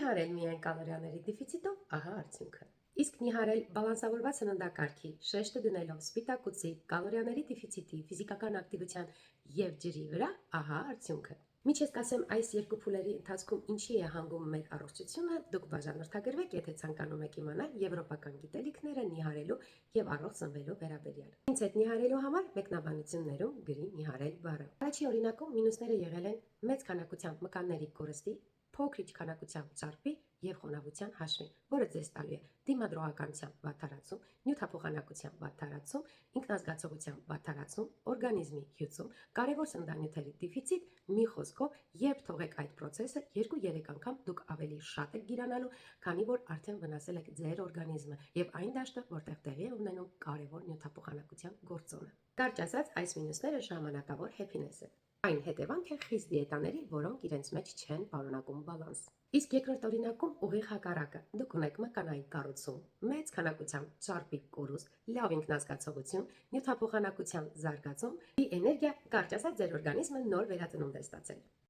Նիհարել միայն կալորիաների դեֆիցիտով, ահա արդյունքը։ Իսկ նիհարել բալանսավորված սննդակարգի, շեշտը դնելով սպիտակուցի, կալորիաների դեֆիցիտի, ֆիզիկական ակտիվության եւ ջրի վրա, ահա արդյունքը։ Միջից կասեմ այս երկու փուլերի ընթացքում ինչի է հանգում մեր առողջությունը, դուք բաժանորդագրվեք, եթե ցանկանում եք իմանալ եվրոպական գիտելիքները նիհարելու եւ առողջ սնվելու վերաբերյալ։ Ինձ հետ նիհարելու համար մեկնաբանություններում գրի նիհարել բառը։ Առաջի օրինակում մինուսները եղել են մեծ քանակությամբ մկանների կորստի, փոքրիչ քանակությամբ ճարպի եւ խոնավության հաշվին, որը ձեզ տալու է դիմադրողականության վատթարացում, նյութափոխանակության վատթարացում, ինքնազգացողության վատթարացում, օրգանիզմի հյուծում, կարևոր սննդանյութերի դեֆիցիտ, մի խոսքով, երբ թողեք այդ process-ը 2-3 անգամ դուք ավելի շատ եք գիրանալու, քանի որ արդեն վնասել եք ձեր օրգանիզմը եւ այն դաշտը, որտեղ տեղի է ունենում կարևոր նյութափոխանակության գործոնը։ Կարճ ասած, այս մինուսները ժամանակավոր happiness են։ Այն հետևանք է խիստ դիետաների, որոնք իրենց մեջ չեն պարունակում բալանս։ Իսկ երկրորդ օրինակում ուղիղ հակառակը։ Դուք ունեք մկանայի կառուցում, մեծ քանակությամբ ճարպի կորուստ, լավ ինքնազգացողություն, նյութափոխանակության զարգացում, էներգիա, կարճ ասած, ձեր օրգանիզմը նոր վերածնունդ է ստացել։